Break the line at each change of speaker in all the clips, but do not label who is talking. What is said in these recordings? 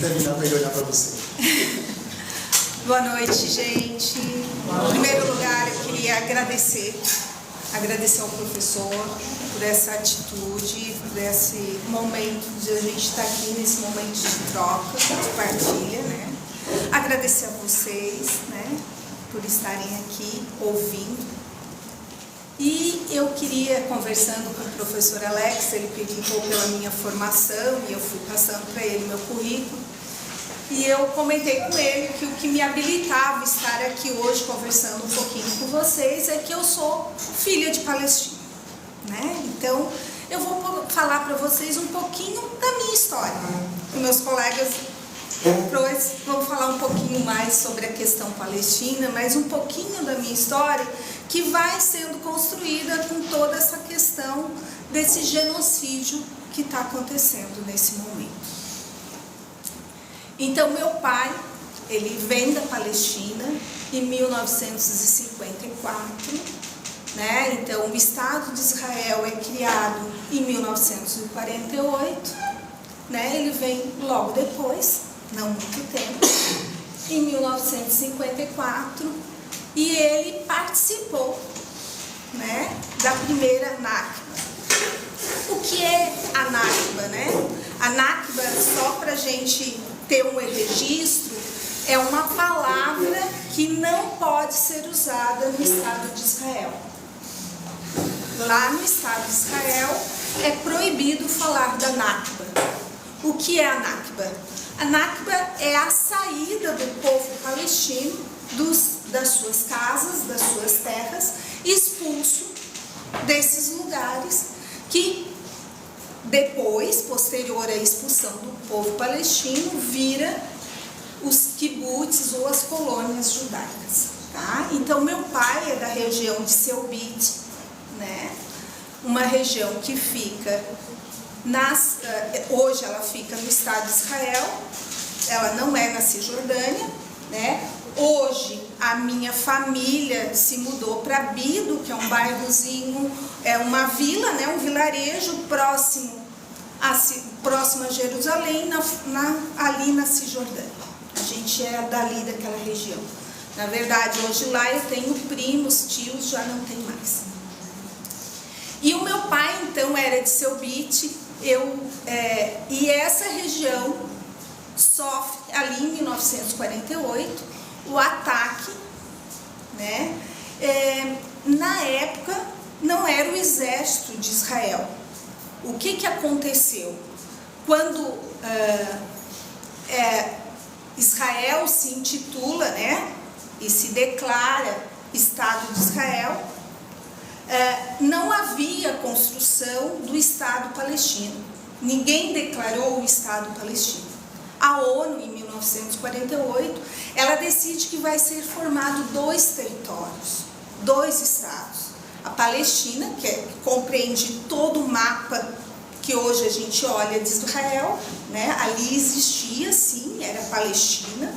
terminar para ele olhar para você.
Boa noite, gente. Em primeiro lugar, eu queria agradecer ao professor por essa atitude, por esse momento de a gente estar aqui nesse momento de troca, de partilha, né? Agradecer a vocês, né, por estarem aqui ouvindo. E eu queria, conversando com o professor Alex, ele perguntou pela minha formação e eu fui passando para ele meu currículo. E eu comentei com ele que o que me habilitava a estar aqui hoje conversando um pouquinho com vocês é que eu sou filha de palestino, né? Então, eu vou falar para vocês um pouquinho da minha história. Os meus colegas vão falar um pouquinho mais sobre a questão palestina, mas um pouquinho da minha história que vai sendo construída com toda essa questão desse genocídio que está acontecendo nesse momento. Então, meu pai, ele vem da Palestina em 1954, né? Então, o Estado de Israel é criado em 1948, né? Ele vem logo depois, não muito tempo, em 1954, e ele participou, né, da primeira Nakba. O que é a Nakba, né? A Nakba, só para a gente ter um registro, é uma palavra que não pode ser usada no Estado de Israel. Lá no Estado de Israel é proibido falar da Nakba. O que é a Nakba? A Nakba é a saída do povo palestino das suas casas, das suas terras, expulso desses lugares que depois, posterior à expulsão do povo palestino, vira os kibbutz ou as colônias judaicas, tá? Então, meu pai é da região de Selbit, né? Uma região que fica hoje ela fica no Estado de Israel, ela não é na Cisjordânia, né? Hoje a minha família se mudou para Bido, que é um bairrozinho, é uma vila, né? Um vilarejo próximo a Jerusalém, ali na Cisjordânia. A gente é dali daquela região. Na verdade, hoje lá eu tenho primos, tios, já não tem mais. E o meu pai, então, era de Selbit, e essa região sofre, ali em 1948, o ataque, né? Na época, não era o exército de Israel. O que aconteceu? Quando Israel se intitula, né, e se declara Estado de Israel, não havia construção do Estado palestino. Ninguém declarou o Estado palestino. A ONU, em 1948, ela decide que vai ser formado 2 territórios, 2 estados. A Palestina, que compreende todo o mapa que hoje a gente olha de Israel, né? Ali existia, sim, era Palestina,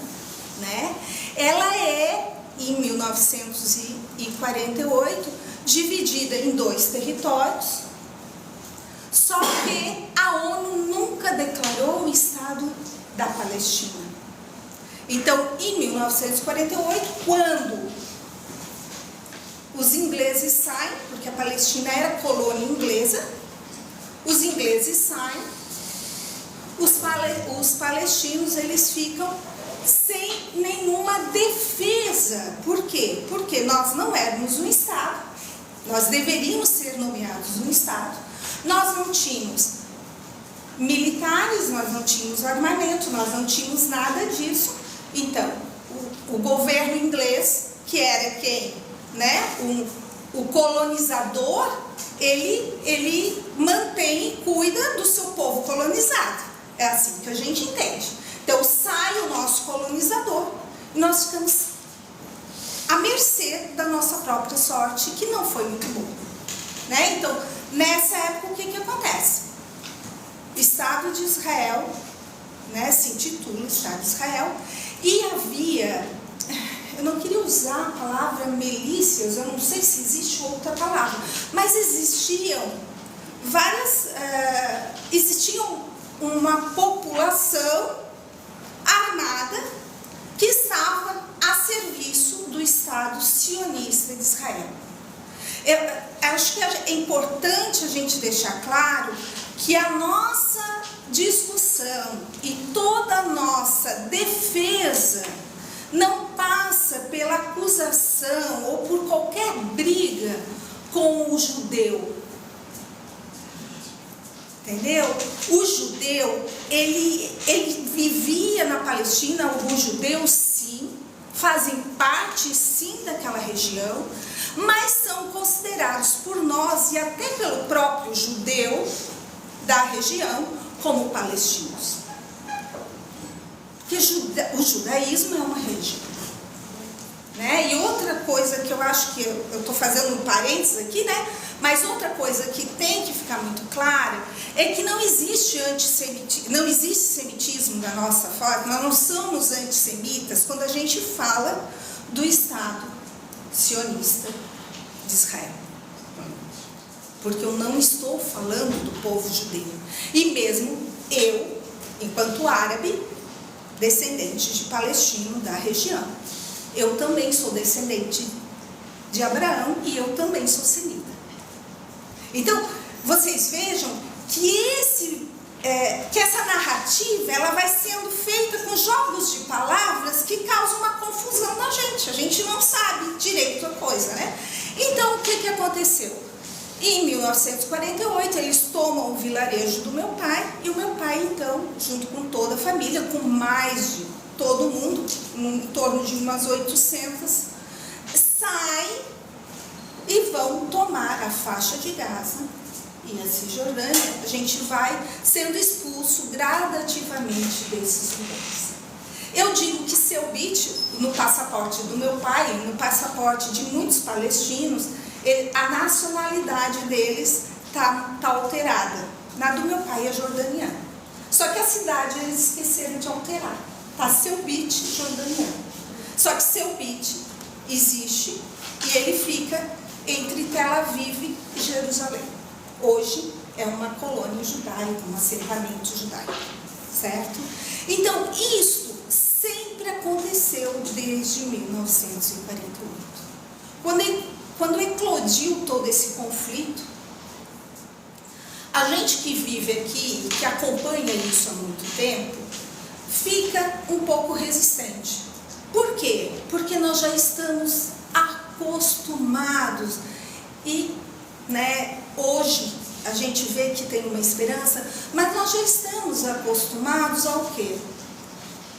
né? Ela é, em 1948, dividida em 2 territórios, só que a ONU nunca declarou o Estado da Palestina. Então, em 1948, quando os ingleses saem, porque a Palestina era colônia inglesa, os ingleses saem, os palestinos eles ficam sem nenhuma defesa. Por quê? Porque nós não éramos um Estado, nós deveríamos ser nomeados um Estado, nós não tínhamos militares, nós não tínhamos armamento, nós não tínhamos nada disso. Então, o governo inglês, que era quem, né, o colonizador, ele mantém e cuida do seu povo colonizado. É assim que a gente entende. Então, sai o nosso colonizador e nós ficamos à mercê da nossa própria sorte, que não foi muito boa, né? Então, nessa época, o que acontece? O Estado de Israel, né, se intitula Estado de Israel, e havia, eu não queria usar a palavra milícias, eu não sei se existe outra palavra, mas existiam uma população Estado sionista de Israel. Eu acho que é importante a gente deixar claro que a nossa discussão e toda a nossa defesa não passa pela acusação ou por qualquer briga com o judeu. Entendeu? O judeu, ele vivia na Palestina, alguns judeus sim, fazem parte sim daquela região, mas são considerados por nós e até pelo próprio judeu da região como palestinos. Porque o judaísmo é uma religião. Né? E outra coisa que eu acho que eu estou fazendo um parênteses aqui, né? Mas outra coisa que tem que ficar muito clara é que não existe semitismo da nossa forma, nós não somos antissemitas quando a gente fala do Estado sionista de Israel. Porque eu não estou falando do povo judeu. E mesmo eu, enquanto árabe, descendente de palestino da região, eu também sou descendente de Abraão e eu também sou semita. Então, vocês vejam que essa narrativa ela vai sendo feita com jogos de palavras que causam uma confusão na gente. A gente não sabe direito a coisa, né? Então, o que aconteceu? Em 1948, eles tomam o vilarejo do meu pai, e o meu pai, então, junto com toda a família, com mais de todo mundo, em torno de umas 800, saem e vão tomar a faixa de Gaza e a Cisjordânia. A gente vai sendo expulso gradativamente desses lugares. Eu digo que seu bit, no passaporte do meu pai, no passaporte de muitos palestinos, a nacionalidade deles tá alterada. Na do meu pai é jordaniana. Só que a cidade eles esqueceram de alterar. Tá seu bit jordaniano. Só que seu bit existe e ele fica entre Tel Aviv e Jerusalém. Hoje é uma colônia judaica, um assentamento judaico, certo? Então, isso sempre aconteceu desde 1948. Quando eclodiu todo esse conflito, a gente que vive aqui, que acompanha isso há muito tempo, fica um pouco resistente. Por quê? Porque nós já estamos acostumados e, né, hoje a gente vê que tem uma esperança, mas nós já estamos acostumados ao quê?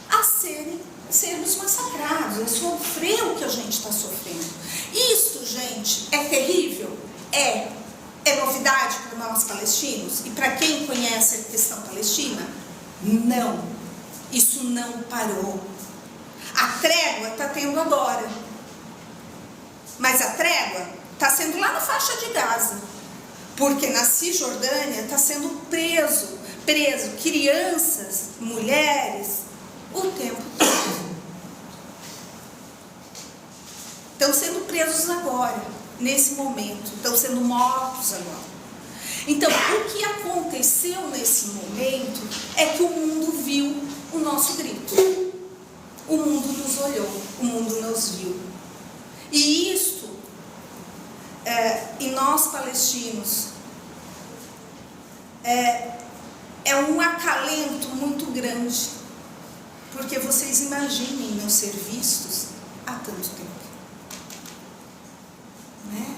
A sermos massacrados, a sofrer o que a gente está sofrendo. Isso, gente, é terrível? É novidade para nós palestinos? E para quem conhece a questão palestina? Não, isso não parou. A trégua está tendo agora, mas a trégua está sendo lá na faixa de Gaza, porque na Cisjordânia está sendo preso crianças, mulheres, o tempo todo. Estão sendo presos agora, nesse momento, estão sendo mortos agora. Então, o que aconteceu nesse momento é que o mundo viu o nosso grito. O mundo nos olhou, o mundo nos viu. E isto, e nós palestinos, é um acalento muito grande, porque vocês imaginem não ser vistos há tanto tempo. Né?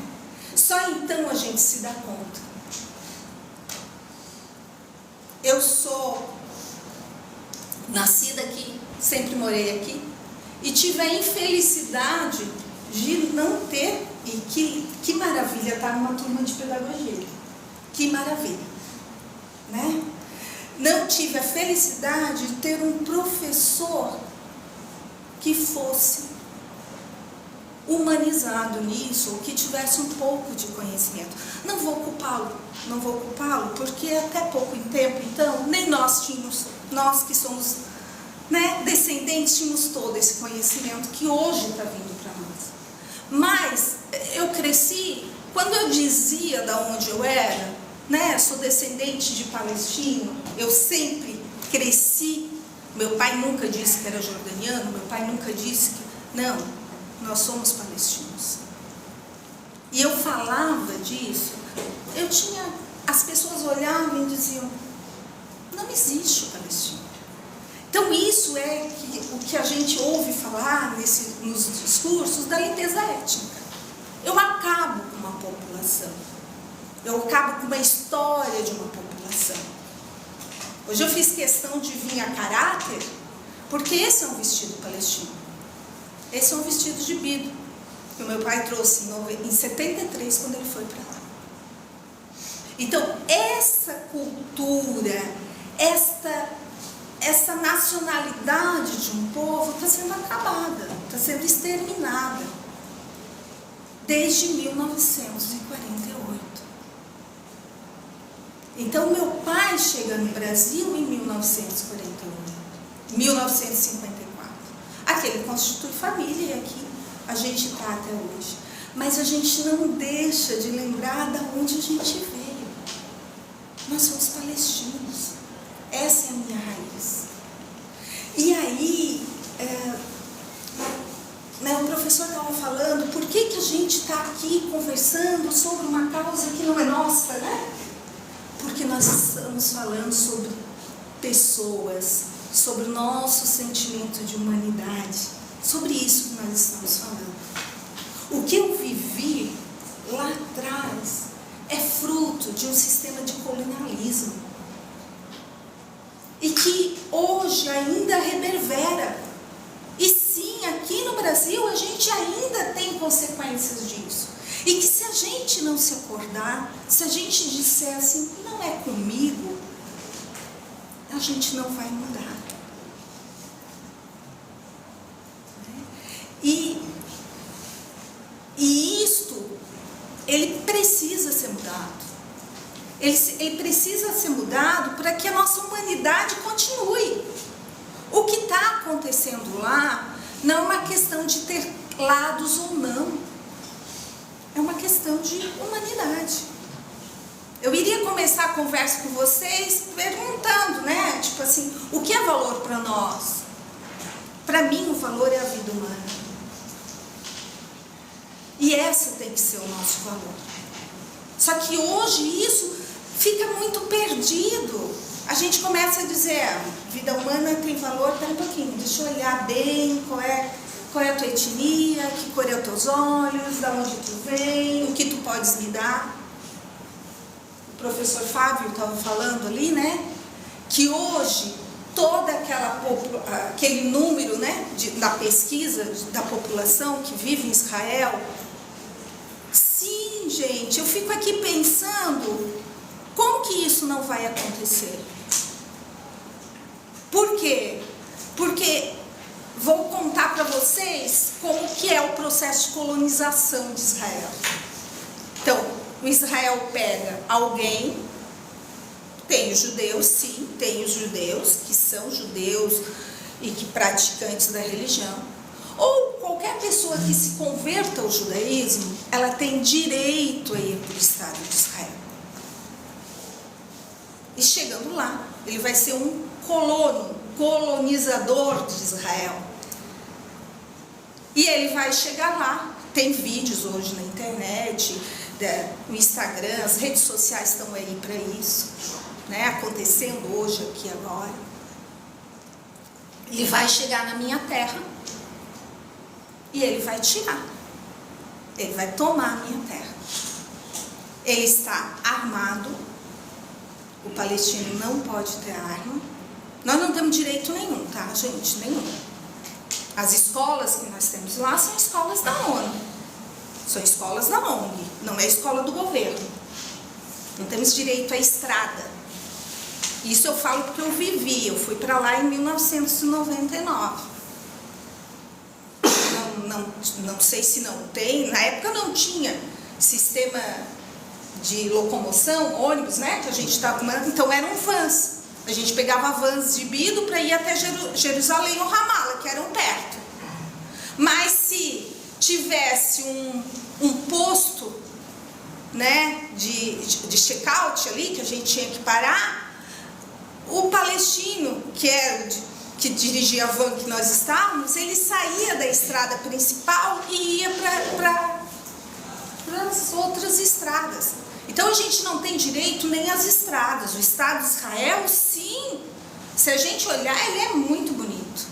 Só então a gente se dá conta. Eu sou nascida aqui, sempre morei aqui, e tive a infelicidade de não ter, e que maravilha estar numa turma de pedagogia, que maravilha, né? Não tive a felicidade de ter um professor que fosse humanizado nisso, ou que tivesse um pouco de conhecimento. Não vou culpá-lo, porque até pouco tempo, então, nem nós tínhamos, nós que somos, né, descendentes, tínhamos todo esse conhecimento que hoje está vindo para nós. Mas eu cresci, quando eu dizia de onde eu era, né, sou descendente de palestino, eu sempre cresci, meu pai nunca disse que era jordaniano, meu pai nunca disse que, não, nós somos palestinos. E eu falava disso, as pessoas olhavam e diziam, não existe o palestino. Então isso é o que a gente ouve falar nos discursos da limpeza étnica. Eu acabo com uma população, eu acabo com uma história de uma população. Hoje eu fiz questão de vir a caráter, porque esse é um vestido palestino. Esse é um vestido de bido, que o meu pai trouxe em 73, quando ele foi para lá. Então, essa cultura, essa nacionalidade de um povo está sendo acabada, está sendo exterminada, desde 1948. Então, meu pai chega no Brasil em 1954. Aqui ele constitui família e aqui a gente está até hoje. Mas a gente não deixa de lembrar de onde a gente veio. Nós somos palestinos. Essa é a minha raiz. E aí, o professor estava falando, por que a gente está aqui conversando sobre uma causa que não é nossa, né? Porque nós estamos falando sobre pessoas, sobre o nosso sentimento de humanidade, sobre isso que nós estamos falando. O que eu vivi lá atrás é fruto de um sistema de colonialismo e que hoje ainda reverbera. E sim, aqui no Brasil a gente ainda tem consequências disso. E que se a gente não se acordar, se a gente disser assim, não é comigo, a gente não vai mudar. E isto, ele precisa ser mudado. Ele precisa ser mudado para que a nossa humanidade continue. O que está acontecendo lá não é uma questão de ter lados ou não. É uma questão de humanidade. Eu iria começar a conversa com vocês perguntando, né? Tipo assim, o que é valor para nós? Para mim, o valor é a vida humana. E essa tem que ser o nosso valor. Só que hoje isso fica muito perdido. A gente começa a dizer, vida humana tem valor, pera um pouquinho, deixa eu olhar bem qual é a tua etnia, que cor é os teus olhos, da onde tu vem, o que tu podes me dar. O professor Fábio estava falando ali, né, que hoje toda aquele número, né, da pesquisa da população que vive em Israel, sim, gente, eu fico aqui pensando, como que isso não vai acontecer? Por quê? Porque vou contar para vocês como que é o processo de colonização de Israel. Então, o Israel pega alguém, tem os judeus, sim, tem os judeus que são judeus e que praticantes da religião, ou qualquer pessoa que se converta ao judaísmo, ela tem direito a ir para o Estado de Israel. E chegando lá, ele vai ser um colonizador de Israel. E ele vai chegar lá, tem vídeos hoje na internet, no Instagram, as redes sociais estão aí para isso, né? Acontecendo hoje, aqui, agora. Ele vai chegar na minha terra e ele vai tirar, ele vai tomar a minha terra. Ele está armado, o palestino não pode ter arma. Nós não temos direito nenhum, tá, gente? Nenhum. As escolas que nós temos lá são escolas da ONU. São escolas da ONG, não é escola do governo. Não temos direito à estrada. Isso eu falo porque eu vivi, eu fui para lá em 1999. Não sei se não tem, na época não tinha sistema de locomoção, ônibus, né? Que a gente estava, então eram vans. A gente pegava vans de bido para ir até Jerusalém ou Ramala, que eram perto. Mas se tivesse um posto, né, de check-out ali, que a gente tinha que parar, o palestino, que que dirigia a van que nós estávamos, ele saía da estrada principal e ia para as outras estradas. Então a gente não tem direito nem às estradas. O Estado de Israel, sim, se a gente olhar, ele é muito bonito.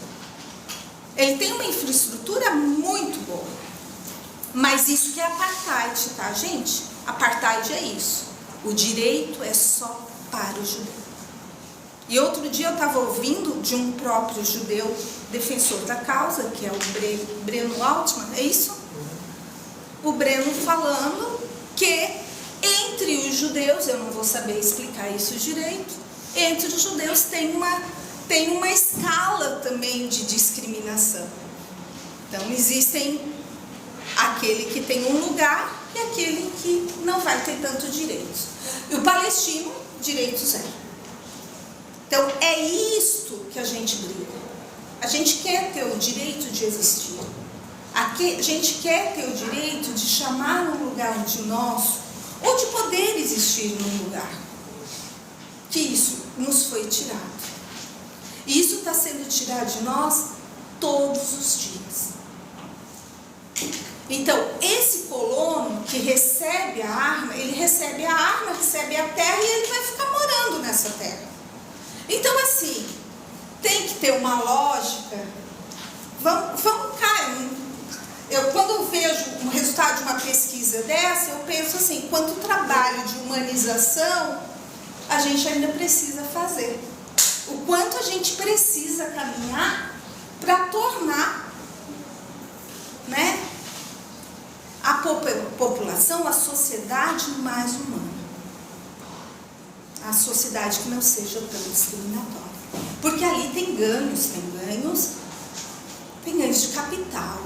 Ele tem uma infraestrutura muito boa. Mas isso que é apartheid, tá, gente? Apartheid é isso. O direito é só para o judeu. E outro dia eu estava ouvindo de um próprio judeu defensor da causa, que é o Breno Altman, é isso? O Breno falando que entre os judeus, eu não vou saber explicar isso direito, entre os judeus tem uma escala também de discriminação. Então existem aquele que tem um lugar e aquele que não vai ter tanto direito. E o palestino, direito zero. Então é isto que a gente briga. A gente quer ter o direito de existir. A gente quer ter o direito de chamar um lugar de nosso, ou de poder existir num lugar. Que isso nos foi tirado. E isso está sendo tirado de nós todos os dias. Então, esse colono que recebe a arma, ele recebe a arma, recebe a terra e ele vai ficar morando nessa terra. Então, assim, tem que ter uma lógica. Vamos cair. Quando eu vejo o resultado de uma pesquisa dessa, eu penso assim, quanto trabalho de humanização a gente ainda precisa fazer. O quanto a gente precisa caminhar para tornar, né, a população, a sociedade mais humana. A sociedade que não seja tão discriminatória. Porque ali tem ganhos de capital,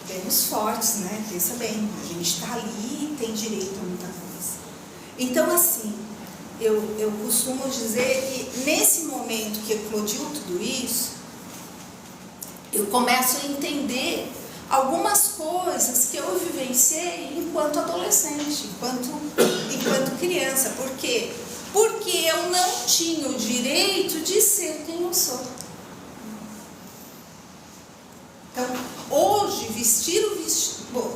ganhos fortes, né? Pensa bem, a gente está ali e tem direito a muita coisa. Então, assim, eu costumo dizer que nesse momento que eclodiu tudo isso, eu começo a entender algumas coisas que eu vivenciei enquanto adolescente, enquanto criança. Por quê? Porque eu não tinha o direito de ser quem eu sou. Então, hoje,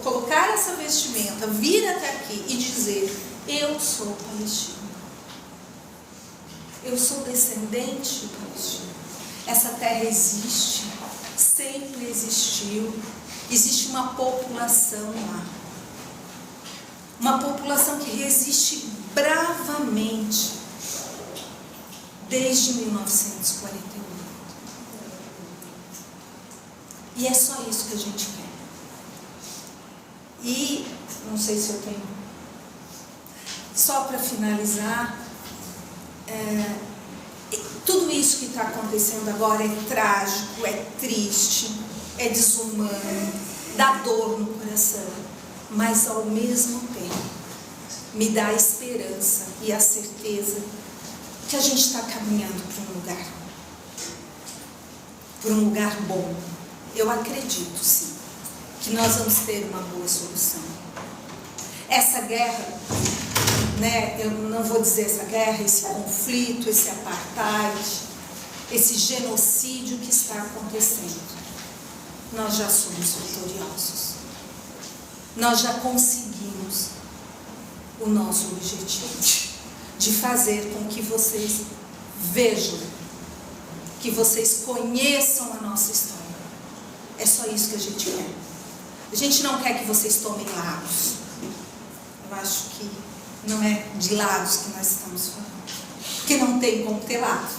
colocar essa vestimenta, vir até aqui e dizer, eu sou palestino. Eu sou descendente de palestino. Essa terra existe, sempre existiu. Existe uma população lá. Uma população que resiste bravamente desde 1941. E é só isso que a gente quer. E, não sei se eu tenho... Só para finalizar, tudo isso que está acontecendo agora é trágico, é triste, é desumano, dá dor no coração, mas ao mesmo tempo me dá a esperança e a certeza que a gente está caminhando para um lugar bom. Eu acredito, sim, que nós vamos ter uma boa solução. Essa guerra, né, eu não vou dizer essa guerra, esse conflito, esse apartheid, esse genocídio que está acontecendo, nós já somos vitoriosos. Nós já conseguimos o nosso objetivo de fazer com que vocês vejam, que vocês conheçam a nossa história. É só isso que a gente quer. A gente não quer que vocês tomem lados. Eu acho que não é de lados que nós estamos falando. Porque não tem como ter lado.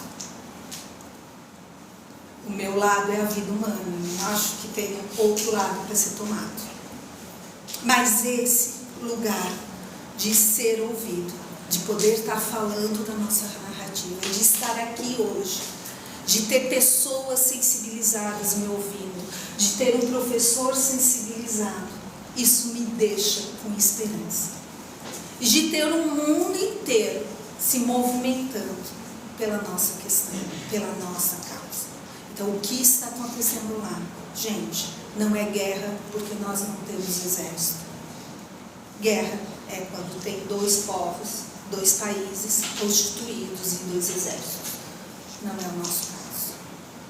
O meu lado é a vida humana. Eu não acho que tem outro lado para ser tomado. Mas esse lugar de ser ouvido, de poder estar falando da nossa narrativa, de estar aqui hoje, de ter pessoas sensibilizadas me ouvindo, de ter um professor sensibilizado, isso me deixa com esperança. E de ter um mundo inteiro se movimentando pela nossa questão, pela nossa causa. Então, o que está acontecendo lá? Gente, não é guerra porque nós não temos exército. Guerra é quando tem dois povos, dois países constituídos em dois exércitos. Não é o nosso caso.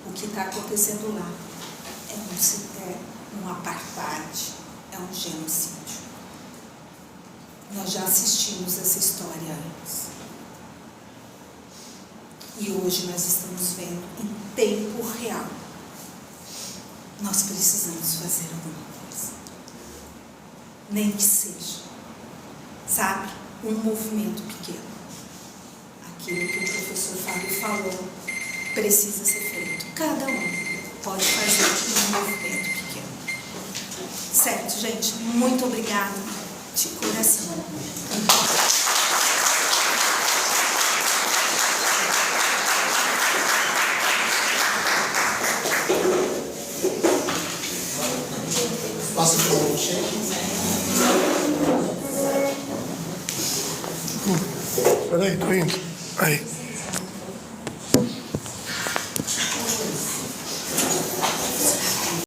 O que está acontecendo lá é um apartheid, é um genocídio. Nós já assistimos essa história antes. E hoje nós estamos vendo em tempo real. Nós precisamos fazer alguma coisa. Nem que seja, sabe, um movimento pequeno. Aquilo que o professor Fábio falou precisa ser feito. Cada um pode fazer um movimento pequeno. Certo, gente? Muito obrigada de coração.
Posso fazer um cheque?
Peraí, tô indo.